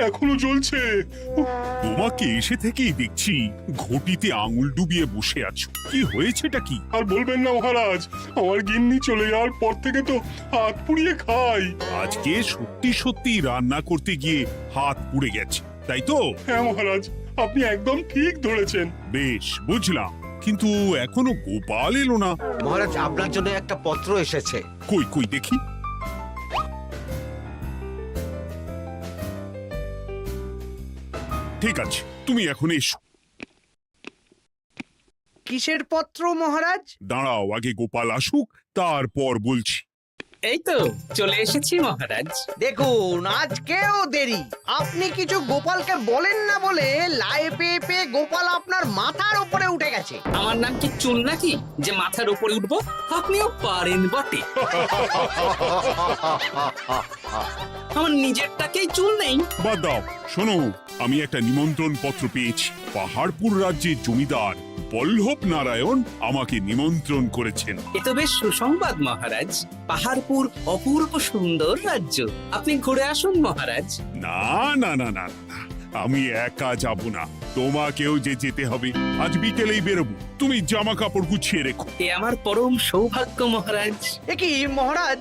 এখনো জ্বলছে। তোমাকে এসে থেকেই দেখছি ঘটিতে আঙুল ডুবিয়ে বসে আছো। কি হয়েছেটা কি? আর বলবেন না মহারাজ, আমার গিন্নি চলে যাওয়ার পর থেকে তো হাত পুড়িয়ে খাই। আজকে সত্যি সত্যি রান্না করতে গিয়ে হাত পুড়ে গেছে, তাই তো? হ্যাঁ মহারাজ, আপনি একদম ঠিক ধরেছেন। বেশ, বুঝলাম, কিন্তু এখনো গোপাল এলো না। মহারাজ, আপনার জন্য একটা পত্র এসেছে। কই কই দেখি। ঠিক আছে, তুমি এখন এসো। কিসের পত্র মহারাজ? দাঁড়াও, আগে গোপাল আসুক, তারপর বলছি। এই তো চলে এসেছি মহারাজ। দেখুন, আজকেও দেরি। আপনি কিছু গোপালকে বলেন না বলে লাই পেয়ে পেয়ে গোপাল আপনার মাথার উপরে উঠে গেছে। আমার নাম কি চুল নাকি যে মাথার উপরে উঠবো? আপনিও পারেন বটে। আমার নিজেরটাকেই চুল নেই। বাদ দাও, শোনো, আমি একটা নিমন্ত্রণ পত্র পেয়েছি। পাহাড়পুর রাজ্যের জমিদার বল্লভ নারায়ণ আমাকে নিমন্ত্রণ করেছেন। এ তো বেশ সুসংবাদ মহারাজ। পাহাড়পুর অপূর্ব সুন্দর রাজ্য, আপনি ঘুরে আসুন মহারাজ। না না না না না, আমি একা যাব না, তোমাকেও যে যেতে হবে। আজ বিকেলেই বেরোবো, তুমি জামা কাপড় গুছিয়ে রেখো। এ আমার পরম সৌভাগ্য মহারাজ। এ কি মহারাজ,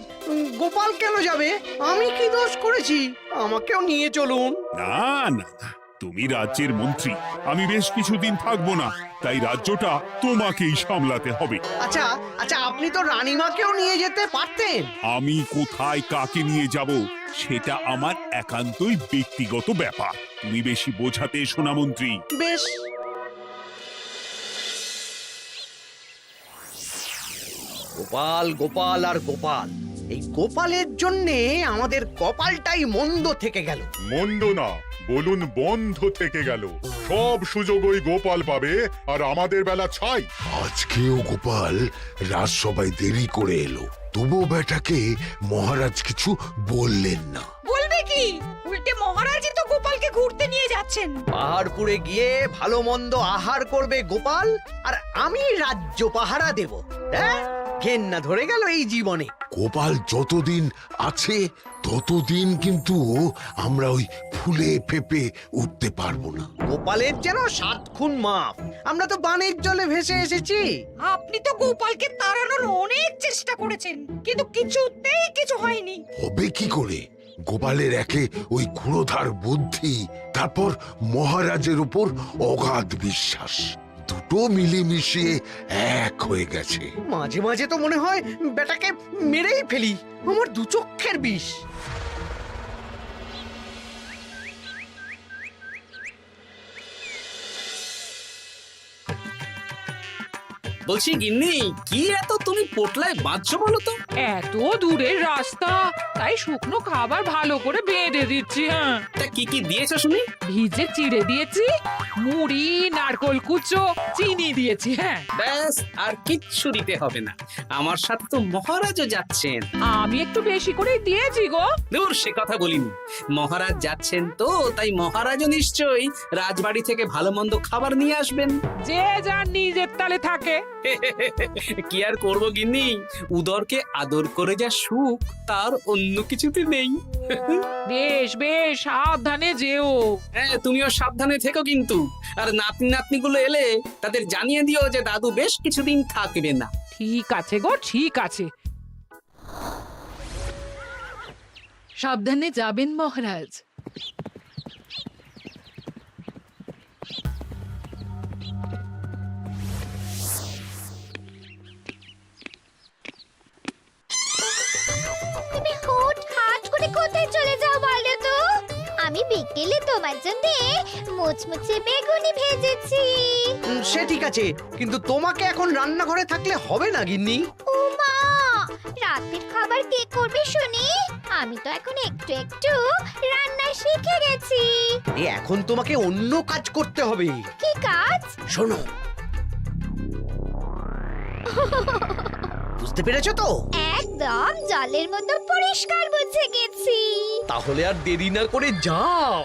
গোপাল কেন যাবে? আমি কি দোষ করেছি? আমাকেও নিয়ে চলুন। না না না, তুমি রাজ্যের মন্ত্রী, আমি বেশ কিছুদিন থাকবো না, তাই রাজ্যটা তোমাকেই সামলাতে হবে। আচ্ছা আচ্ছা, আপনি তো রানীমাকেও নিয়ে যেতে পারতেন। আমি কোথায় কাকে নিয়ে যাব সেটা আমার একান্তই ব্যক্তিগত ব্যাপার। তুমি বেশি বোঝাতে এসো না মন্ত্রী। বেশ। গোপাল গোপাল আর গোপাল, এই গোপালের জন্যে আমাদের কপালটাই মন্দ থেকে গেল। মন্দ না, বলুন বন্ধ থেকে গেল। সব সুযোগ ওই গোপাল পাবে, আর আমাদের বেলা ছাই। আজকেও গোপাল রাজসভায় দেরি করে এলো, তবুও বেটাকে মহারাজ কিছু বললেন না। বলবে কি? উল্টে মহারাজই তো গোপালকে ঘুরতে নিয়ে যাচ্ছেন। পাহাড়পুরে গিয়ে ভালো মন্দ আহার করবে গোপাল, আর আমি রাজ্য পাহারা দেব। হ্যাঁ, ঘেন্না ধরে গেল এই জীবনে। গোপাল যতদিন আছে ততদিন কিন্তু আমরা ওই ফুলে ফেপে উঠতে পারবো না। গোপালের যেন 7 খুন মাফ। আমরা তো বানের জলে ভেসে এসেছি। আপনি তো গোপালকে তাড়ানোর অনেক চেষ্টা করেছেন, কিন্তু কিছুতেই কিছু হয়নি। হবে কি করে? গোপালের একে ওই ক্ষুরোধার বুদ্ধি, তারপর মহারাজের উপর অগাধ বিশ্বাস, দুটো মিলেমিশে এক হয়ে গেছে। মাঝে মাঝে তো মনে হয় বেটাকে মেরেই ফেলি। আমার দু চক্ষের বিষ। বলছি গিন্নি, কি এত তুমি পোটলায় বাঁধছো বলো তো? এত দূরের রাস্তা, তাই শুকনো খাবার ভালো করে বেঁধে দিচ্ছি। হ্যাঁ, তা কি কি দিয়েছো শুনি? ভিজে চিড়ে দিয়েছি, মুড়ি, নারকোল কুচো, চিনি দিয়েছি। হ্যাঁ, ব্যাস, আর কিচ্ছু দিতে হবে না। আমার সাথে তো মহারাজও যাচ্ছেন। আমি একটু বেশি করে দিয়েছি গো। দূর, সে কথা বলিনি। মহারাজ যাচ্ছেন তো, তাই মহারাজও নিশ্চয়ই রাজবাড়ি থেকে ভালো মন্দ খাবার নিয়ে আসবেন। যে যার নিজের তালে থাকে। কি আর করবো গিন্নি, উদরকে আদর করে যা সুখ তার অন্য কিছুতে নেই। বেশ বেশ, সাবধানে যেও। হ্যাঁ, তুমিও সাবধানে থেকো কিন্তু। আর নাতনি নাতনিগুলো এলে তাদের জানিয়ে দিও যে দাদু বেশ কিছুদিন থাকবে না। ঠিক আছে গো, ঠিক আছে। সাবধানে যাবেন মহারাজ। তুমি হুটহাট করে কোথায় চলে যাও বলো তো? আমি বিকেলে তোমার জন্য মুচমুচে বেগুনি ভেজেছি। সে ঠিক আছে, কিন্তু তোমাকে এখন রান্নাঘরে থাকলে হবে না গিন্নি। ও মা, রাতের খাবার কে করবে শুনি? আমি তো এখন একটু একটু রান্না শিখে গেছি। এখন তোমাকে অন্য কাজ করতে হবে। কি কাজ? শোনো, বুঝতে পেরেছো তো? একদম জলের মতো পরিষ্কার বুঝে গেছি। তাহলে আর দেরি না করে যাও।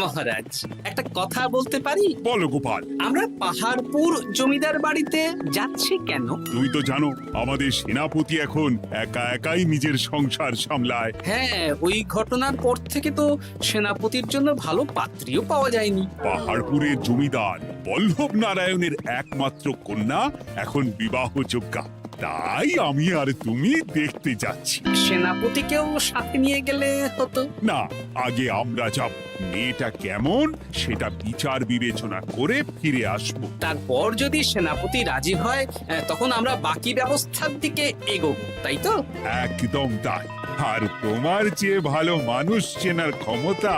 মহারাজ একটা কথা বলতে পারি? বলো গোপাল। আমরা পাহাড়পুর জমিদার বাড়িতে যাচ্ছি কেন? তুমি তো জানো আমাদের সেনাপতি এখন একা একাই নিজের সংসার সামলায়। হ্যাঁ, ওই ঘটনার পর থেকে তো সেনাপতির জন্য ভালো পাত্রীও পাওয়া যায়নি। পাহাড়পুরের জমিদার বল্লভ নারায়ণের একমাত্র কন্যা এখন বিবাহযোগ্যা, তাই আমি আর তুমি দেখতে যাচ্ছি। সেনাপতিকেও সাথে নিয়ে গেলে হতো। না, আগে আমরা যাব, মেয়েটা কেমন সেটা বিচার বিবেচনা করে ফিরে আসবো। তারপর যদি সেনাপতি রাজি হয় তখন আমরা বাকি ব্যবস্থার দিকে এগোবো, তাই তো? একদম তাই। আর তোমার চেয়ে ভালো মানুষ চেনার ক্ষমতা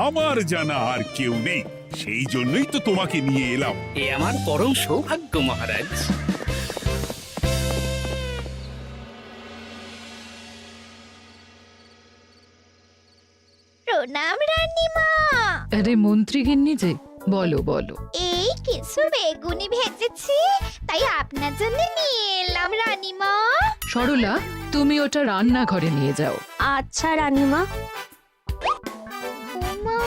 আমার জানা আর কেউ নেই, সেই জন্যই তো তোমাকে নিয়ে এলাম। এ আমার পরম সৌভাগ্য মহারাজ। প্রণাম রানীমা। আরে মন্ত্রী গিন্নি যে, বলো বলো। এই কিছু বেগুনি ভেজেছি, তাই আপনার জন্য নিয়ে এলাম রানীমা। সরলা, তুমি ওটা রান্নাঘরে নিয়ে যাও। আচ্ছা রানীমা। ওমা,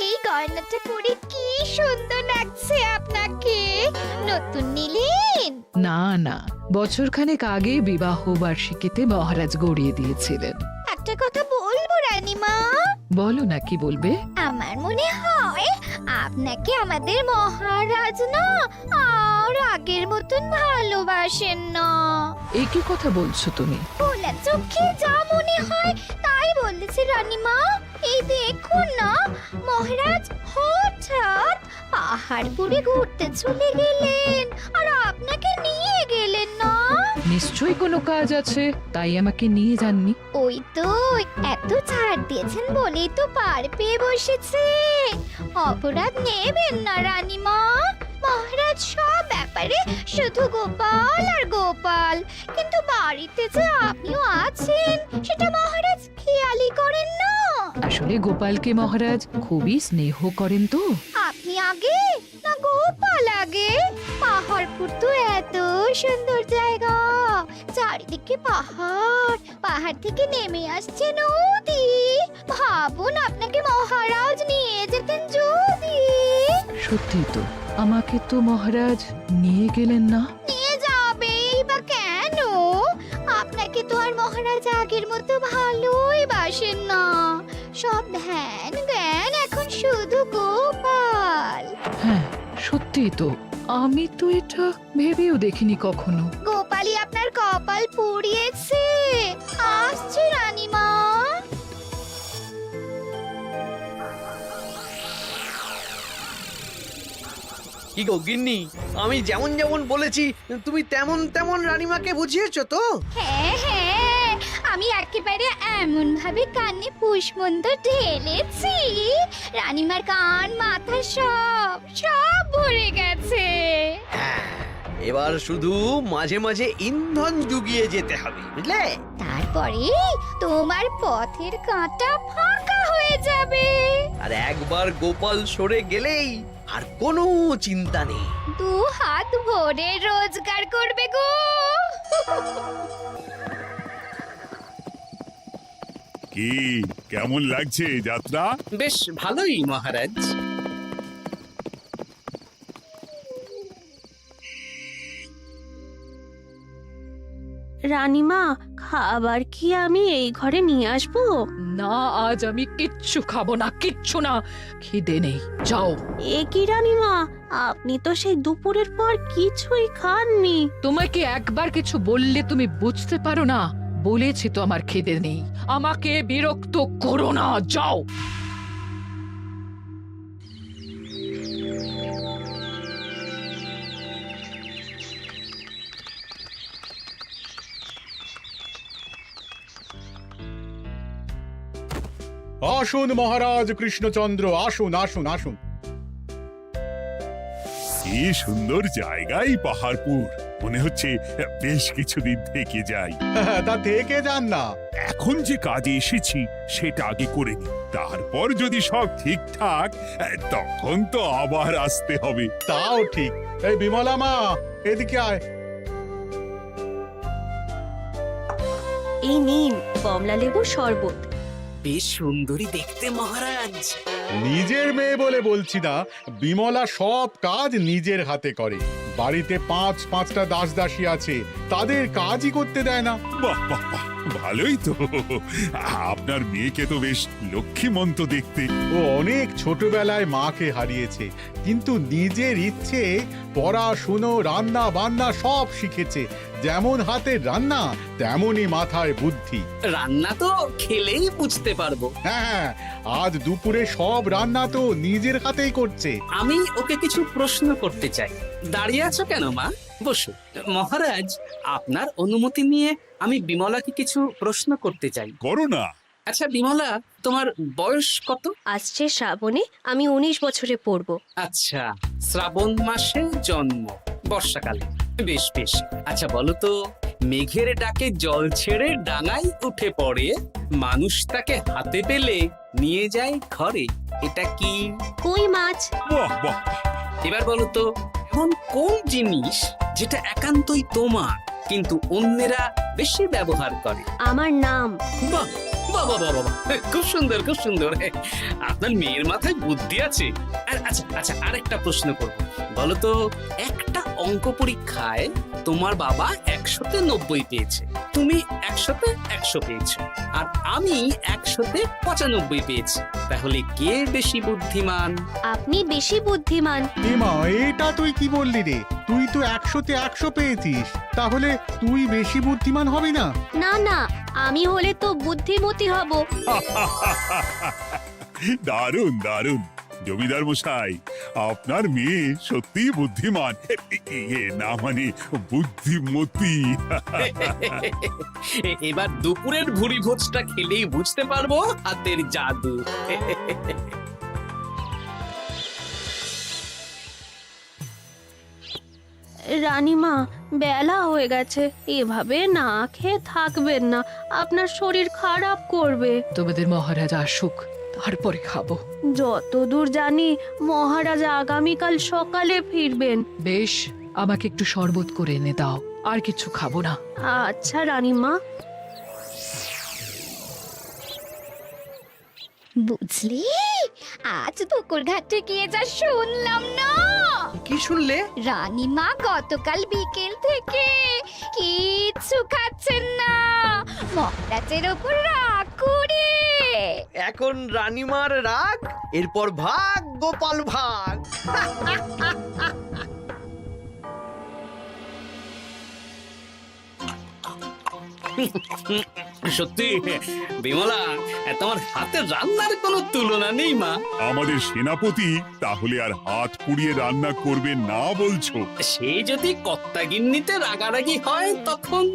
এই গয়নাটা পরে কি সুন্দর লাগছে আপনাকে। নতুন নিলেন? না না, বছরখানেক আগে বিবাহ বার্ষিকীতে মহারাজ গড়িয়ে দিয়েছিলেন। একটা কথা বলবো রানীমা? বলো না, কি বলবে? আমার মনে হয় আপনাকে আমাদের মহারাজ না আর আগের মতন ভালোবাসেন না। এই কি কথা বলছো তুমি? খোলা চোখে যা মনে হয় তাই বলেছে রানীমা। এই দেখুন না, মহারাজ হঠাৎ পাহাড়পুরে ঘুরতে চলে গেলেন আর আপনাকে নিয়ে গেলেন না। নিশ্চয়ই কোনো কাজ আছে, তাই আমাকে নিয়ে যাননি। ওই তো, এত ছাড় দিয়েছেন বলেই তো পার পেয়ে বসেছে। অপরাধ নেবেন না রানীমা। মহারাজ সব ব্যাপারে শুধু গোপাল আর গোপাল, কিন্তু বাড়িতে যে আপনিও আছেন সেটা মহারাজ খেয়ালই করেন না। আসলে গোপালকে মহারাজ খুবই স্নেহ করেন তো। আপনি আগে না গোপাল আগে? পাহাড়পুর তো এত সুন্দর জায়গা, চারিদিকে পাহাড়, পাহাড় থেকে নেমে আসছে নদী। ভাবুন আপনাকে মহারাজ নিয়ে যেতেন যদি। সত্যি তো, আমাকে তো মহারাজ নিয়ে গেলেন না। নিয়ে যাবেই বা কেন? আপনাকে তো আর মহারাজ আগের মতো ভালোই বাসেন না। সব ধ্যান জ্ঞান এখন শুধু গোপাল। হ্যাঁ সত্যি তো, আমি তো এটা ভেবেও দেখিনি কখনো। গোপালই আপনার কপাল পুড়িয়েছে। আসছে রানীমা। কি গো গিন্নি, আমি যেমন যেমন বলেছি তুমি তেমন তেমন রানীমাকে বুঝিয়েছো তো? হ্যাঁ হ্যাঁ, আমি একেবারে এমন ভাবে কানে পুষ্পন্ত ঢেলেছি, রানীমার কান মাথা সব সব ভরে গেছে। এবার শুধু মাঝে মাঝে ইন্ধন জুগিয়ে যেতে হবে, বুঝলে? তারপরে তোমার পথের কাঁটা ফাঁকা হয়ে যাবে। আর একবার গোপাল সরে গেলেই আর কোনো চিন্তা নেই। দু হাত ভরে রোজগার করবে গো। কি কেমন লাগছে যাত্রা? বেশ ভালোই মহারাজ। রানীমা, খাবার কি আমি এই ঘরে নিয়ে আসবো? না, আজ আমি কিচ্ছু খাবো না, কিচ্ছু না, খিদে নেই, যাও। এ কি রানীমা, আপনি তো সেই দুপুরের পর কিছুই খাননি। তোমাকে একবার কিছু বললে তুমি বুঝতে পারো না? বলেছি তো আমার খিদে নেই, আমাকে বিরক্ত করো না, যাও। আসুন মহারাজ কৃষ্ণচন্দ্র, আসুন আসুন আসুন। কি সুন্দর জায়গায় পাহাড়পুর, মনে হচ্ছে বেশ কিছুদিন থেকে যাই। তা থেকে যান না। এখন যে কাজে এসেছি সেটা আগে করে নি, তারপর যদি সব ঠিকঠাক তখন তো আবার আসতে হবে। তাও ঠিক। এই বিমলা মা, এদিকে আয়। এই নিন কমলা লেবুর শরবত। বেশ সুন্দরী দেখতে মহারাজ। নিজের মেয়ে বলে বলছি না, বিমলা সব কাজ নিজের হাতে করে। বাড়িতে পাঁচটা দাসী আছে, তাদের কাজই করতে দেয় না। বাহ বাহ বাহ, ভালোই তো। আপনার মেয়েকে তো বেশ লক্ষ্মীমন্ত দেখতে। ও অনেক ছোটবেলায় মাকে হারিয়েছে, কিন্তু নিজের ইচ্ছে পড়াশুনো রান্না বান্না সব শিখেছে। যেমন হাতের রান্না তেমনই মাথায় বুদ্ধি। রান্না তো খেলেই বুঝতে পারবো। হ্যাঁ, আজ দুপুরে সব রান্না তো নিজের হাতেই করছে। আমি ওকে কিছু প্রশ্ন করতে চাই। দাঁড়িয়ে আছো কেন মা? বসো। মহারাজ, আপনার অনুমতি নিয়ে আমি বিমলাকে কিছু প্রশ্ন করতে চাই। করো না। আচ্ছা বিমলা, তোমার বয়স কত? আসছে শ্রাবণে আমি 19 বছরে পড়ব। আচ্ছা, শ্রাবণ মাসে জন্ম, বর্ষাকালে। বেশ বেশ। আচ্ছা বলো তো, মেঘের ডাকে জল ছেড়ে ডাঙায় উঠে পড়ে, মানুষ তাকে হাতে পেলে নিয়ে যায় ঘরে, এটা কি? কই মাছ। বাহ বাহ, এবার বলো তো, এমন কোন জিনিস যেটা একান্তই তোমার কিন্তু অন্যেরা বেশি ব্যবহার করে? আমার নাম। বাহ বাহ বাহ বাহ বাহ, খুব সুন্দর খুব সুন্দর। আপনার মেয়ের মাথায় বুদ্ধি আছে। আর আচ্ছা আচ্ছা, আরেকটা প্রশ্ন করব। বলো তো, একটা অঙ্ক পরীক্ষায় তোমার বাবা 100-তে 90 পেয়েছে, তুমি 100-তে 100 পেয়েছো, আর আমি 100-তে 95 পেয়েছি। তাহলে কে বেশি বুদ্ধিমান? আপনি বেশি বুদ্ধিমান। এমা, এটা তুই কি বললি রে? তুই তো 100-তে 100 পেয়েছিস, তাহলে তুই বেশি বুদ্ধিমান হবি না? না না, আমি হলে তো বুদ্ধিমতী হব। দারুণ দারুণ। জমিদার মশাই, আপনার মেয়ে সত্যিই বুদ্ধিমান, না মানে বুদ্ধিমতী। এবার দুপুরের ভুরি ভোজটা খেলেই বুঝতে পারবো হাতের জাদু। রানীমা, বেলা হয়ে গেছে, এভাবে না খেয়ে থাকবেন না, আপনার শরীর খারাপ করবে। তোমাদের মহারাজ আসুক, তারপরে খাবো। যতদূর জানি মহারাজ আগামীকাল সকালে ফিরবেন। বেশ, আমাকে একটু শরবত করে এনে দাও, আর কিছু খাবো না। আচ্ছা রানীমা। বুঝলি, আজ পুকুর ঘাটে গিয়ে যা শুনলাম না। কি শুনলে? রানীমা গতকাল বিকেল থেকে কিচ্ছু খাচ্ছেন না, মহারাজের ওপর রাগ করে। এখন রানীমার রাগ, এরপর ভাগ গোপাল ভাগ। সত্যি বিমলা, তোমার হাতের রান্নার কোনো তুলনা নেই মা। আমাদের সেনাপতি তাহলে আর হাত পুড়িয়ে রান্না করবে না বলছো? সে যদি কর্তাগিন্নিতে রাগারাগি হয় তখন।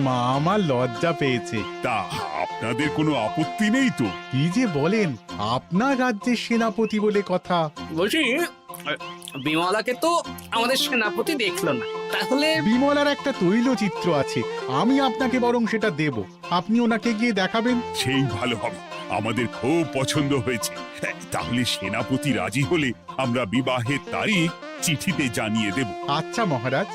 মা আমার লজ্জা পেয়েছে। তা আপনাদের কোনো আপত্তি নেই তো? কি যে বলেন, আপনার রাজ্যের সেনাপতি বলে কথা। বলছি, বিমলাকে তো আমাদের সেনাপতি দেখলো না, তাহলে? বিমলার একটা তৈলচিত্র আছে, আমি আপনাকে বরং সেটা দেব, আপনি ওনাকে গিয়ে দেখাবেন। সেই ভালো হবে, আমাদের খুব পছন্দ হয়েছে। তাহলে সেনাপতি রাজি হলে আমরা বিবাহের তারিখ চিঠিতে জানিয়ে দেব। আচ্ছা মহারাজ।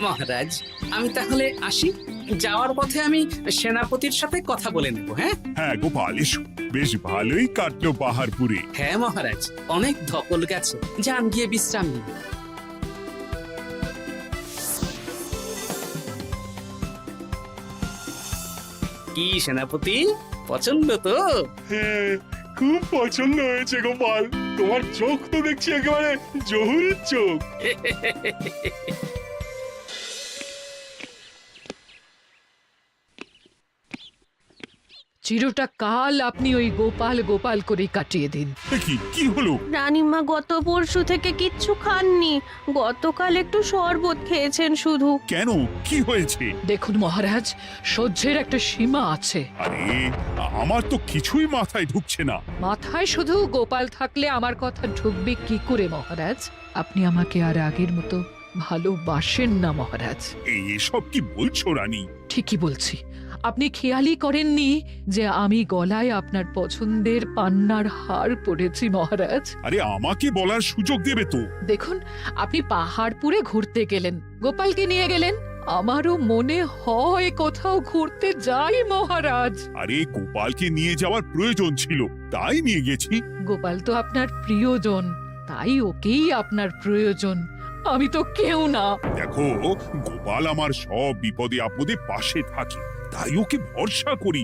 মহারাজ, আমি তাহলে আসি। যাওয়ার পথে আমি সেনাপতির সাথে কথা বলে নেব। হ্যাঁ হ্যাঁ গোপাল, এসো। বেশ ভালোই কাটলো পাহাড়পুরে। হ্যাঁ মহারাজ, অনেক ধকল গেছে, যান গিয়ে বিশ্রাম নিন। কি সেনাপতি, পছন্দ তো? হ্যাঁ, খুব পছন্দ হয়েছে গোপাল। তোমার চোখ তো দেখছি একেবারে জহুরের চোখ। চিরটা কাল আপনি ওই গোপাল গোপাল করে কাটিয়ে দিন। কি হলো? রানীমা গত পরশু থেকে কিচ্ছু খাননি, গতকাল একটু শরবত খেয়েছেন শুধু। কেন, কি হয়েছে? দেখুন মহারাজ, সহ্যের একটা সীমা আছে। আরে আমার তো কিছুই মাথায় ঢুকছে না। মাথায় শুধু গোপাল থাকলে আমার কথা ঢুকবে কি করে মহারাজ? আপনি আমাকে আর আগের মতো ভালোবাসেন না মহারাজ। এসব কি বলছো রানী? ঠিকই বলছি, আপনি খেয়ালই করেননি যে আমি গলায় আপনার পছন্দের পান্নার হার পরেছি মহারাজ? আরে আমাকে বলার সুযোগ দেবে তো। দেখুন, আপনি পাহাড়পুরে ঘুরতে গেলেন, গোপালকে নিয়ে গেলেন। আমারও মনে হয় কোথাও ঘুরতে যাই মহারাজ। আরে গোপালকে নিয়ে যাওয়ার প্রয়োজন ছিল, তাই নিয়ে গেছি। গোপাল তো আপনার প্রিয়জন, তাই ওকেই আপনার প্রয়োজন। আমি তো কেউ না। দেখো, গোপাল আমার সব বিপদে আপদে পাশে থাকে, তাই ওকে ভরসা করি।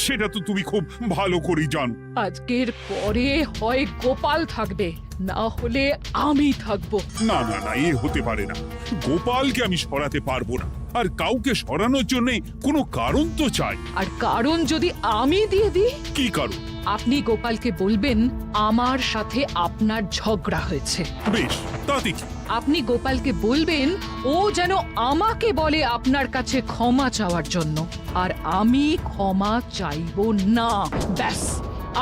সেটা তো তুমি খুব ভালো করে জানো। আজকের পরে হয় গোপাল থাকবে, না হলে আমি থাকবো। না না না, এ হতে পারে না। গোপালকে আমি সরাতে পারবো না, আর কাউকে সরানোর জন্য কোনো কারণ তো চাই। আর কারণ যদি আমি দিয়ে দিই? কি কারণ? আপনি গোপালকে বলবেন আমার সাথে আপনার ঝগড়া হয়েছে। বেশ, তাতে কি? আপনি গোপালকে বলবেন ও যেন আমাকে বলে আপনার কাছে ক্ষমা চাওয়ার জন্য, আর আমি ক্ষমা চাইবো না। ব্যাস,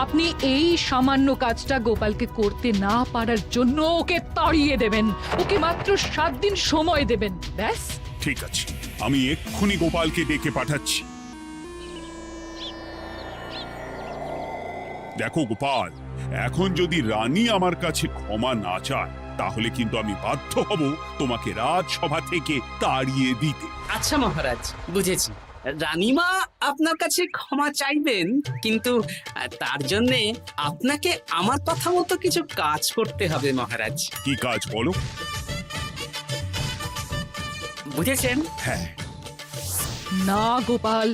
আপনি এই সামান্য কাজটা গোপালকে করতে না পারার জন্য ওকে তাড়িয়ে দেবেন। ওকে মাত্র 7 দিন সময় দেবেন। ব্যাস। ঠিক আছে, আমি এক্ষুনি গোপালকে ডেকে পাঠাচ্ছি। দেখো গোপাল, এখন যদি রানী আমার কাছে ক্ষমা না চায়, তাহলে কিন্তু আমি বাধ্য হব তোমাকে রাজসভা থেকে তাড়িয়ে দিতে। আচ্ছা মহারাজ, বুঝেছি। রানীমা আপনার কাছে ক্ষমা চাইবেন, কিন্তু তার জন্য আপনাকে আমার কথা মতো কিছু কাজ করতে হবে মহারাজ। কি কাজ বলো? বুঝেছেন? হ্যাঁ। না গোপাল,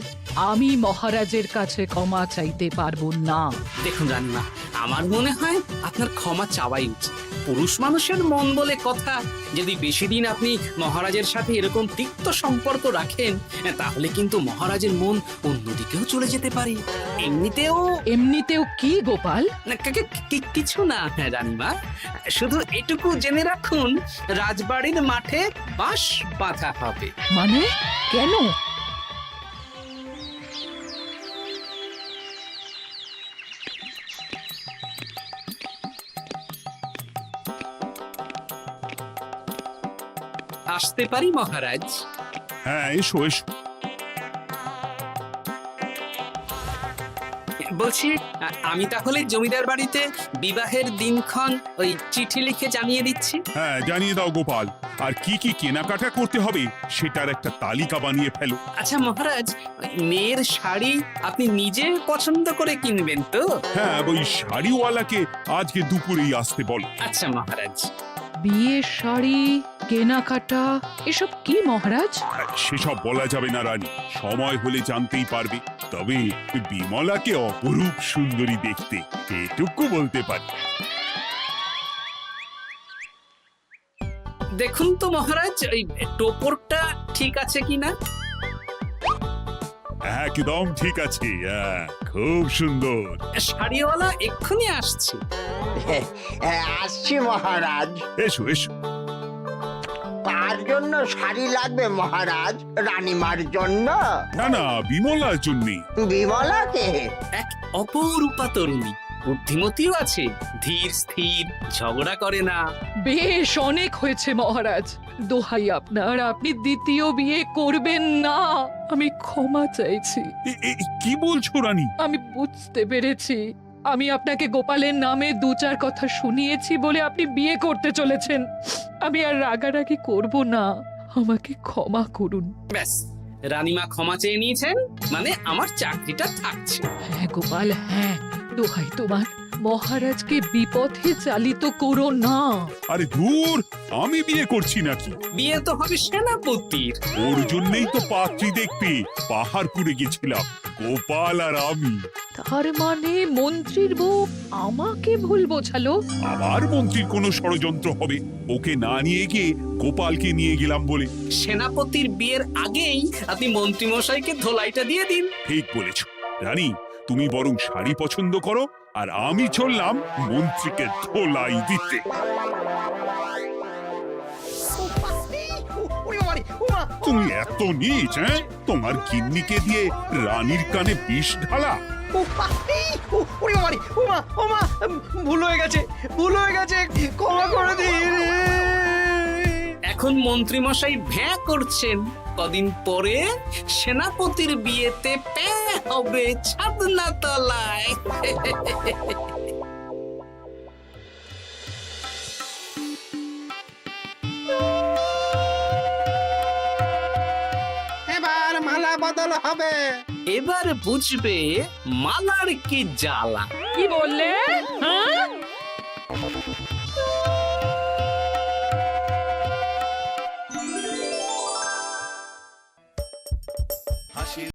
আমি মহারাজের কাছে ক্ষমা চাইতে পারবো না। দেখুন রানীমা, আমার মনে হয় আপনার ক্ষমা চাওয়াই উচিত। পুরুষ মানুষের মন বলে কথা, যদি বেশি দিন আপনি মহারাজের সাথে এরকম তিক্ত সম্পর্ক রাখেন, তাহলে কিন্তু মহারাজের মন অন্যদিকেও চলে যেতে পারে। এমনিতেও কি গোপাল? কিছু না রানীমা, শুধু এটুকু জেনে রাখুন, রাজবাড়ির মাঠে বাঁশ বাঁধা হবে। মানে কেন? আসতে পারি মহারাজ? হ্যাঁ, এসো এসো। বলছি, আমি তাহলে জমিদার বাড়িতে বিবাহের দিনক্ষণ ওই চিঠি লিখে জানিয়ে দিচ্ছি। হ্যাঁ, জানিয়ে দাও গোপাল। আর কি কি কেনাকাটা করতে হবে সেটার একটা তালিকা বানিয়ে ফেলো। আচ্ছা মহারাজ, মেয়ের শাড়ি আপনি নিজে পছন্দ করে কিনবেন তো? হ্যাঁ, ওই শাড়িওয়ালাকে আজকে দুপুরেই আসতে বলো। আচ্ছা মহারাজ। বিয়ের শাড়ি, কেনাকাটা, এসব কি মহারাজ? সেসব বলা যাবে না রানী, সময় হলে জানতেই পারবে। তবে বিমলাকে অপরূপ সুন্দরী দেখতে, এটুকু বলতে পারি। দেখুন তো মহারাজ, ওই টোপরটা ঠিক আছে কিনা? একদম ঠিক আছে, খুব সুন্দর। শাড়িওয়ালা এক্ষুনি আসছে। আসছি মহারাজ। এসো এসো। তার জন্য শাড়ি লাগবে মহারাজ? রানীমার জন্য? না না, বিমলার জন্যে। বিমলাকে? এক অপরূপা তরুণী, বুদ্ধিমতীও আছে, ধীর স্থির, ঝগড়া করে না। বেশ, অনেক হয়েছে মহারাজ। দোহাই আপনার, আপনি দ্বিতীয় বিয়ে করবেন না। আমি ক্ষমা চাইছি। কি বলছো রানী? আমি বুঝতে পেরেছি, আমি আপনাকে গোপালের নামে 2-4 কথা শুনিয়েছি বলে আপনি বিয়ে করতে চলেছেন। আমি আর রাগারাগি করব না, আমাকে ক্ষমা করুন। ব্যাস, রানীমা ক্ষমা চেয়ে নিয়েছেন, মানে আমার চাকরিটা থাকছে। হ্যাঁ গোপাল, হ্যাঁ, দোহাই তোমার, মহারাজকে বিপথে চালিত করো না। আরে ধুর, আমি বিয়ে করছি নাকি? বিয়ে তো হবে সেনাপতির। ওর জন্যই তো পাত্রী দেখতে পাহাড়পুরে গেছিলাম, গোপাল আর আমি। তার মানে মন্ত্রীর বউ আমাকে ভুল বোঝালো? আবার মন্ত্রীর কোনো ষড়যন্ত্র হবে, ওকে না নিয়ে গিয়ে গোপালকে নিয়ে গেলাম বলে। সেনাপতির বিয়ের আগেই আপনি মন্ত্রী মশাইকে ধোলাইটা দিয়ে দিন। ঠিক বলেছ রানী, তুমি বরং শাড়ি পছন্দ করো, আর আমি চললাম মন্ত্রীকে ধোলাই দিতে। তুমি এত নীচ, হ্যাঁ? তোমার গিন্নিকে দিয়ে রানীর কানে বিষ ঢালা। ভুল হয়ে গেছে, ক্ষমা করে দিন। এখন মন্ত্রী মশাই ভ্যাঁ করছেন, কদিন পরে সেনাপতির বিয়েতে পে হবে ছাদনা তলায়। এবার মালা বদল হবে। এবার বুঝবে মালার কি জ্বালা। কি বললে? হ্যাঁ?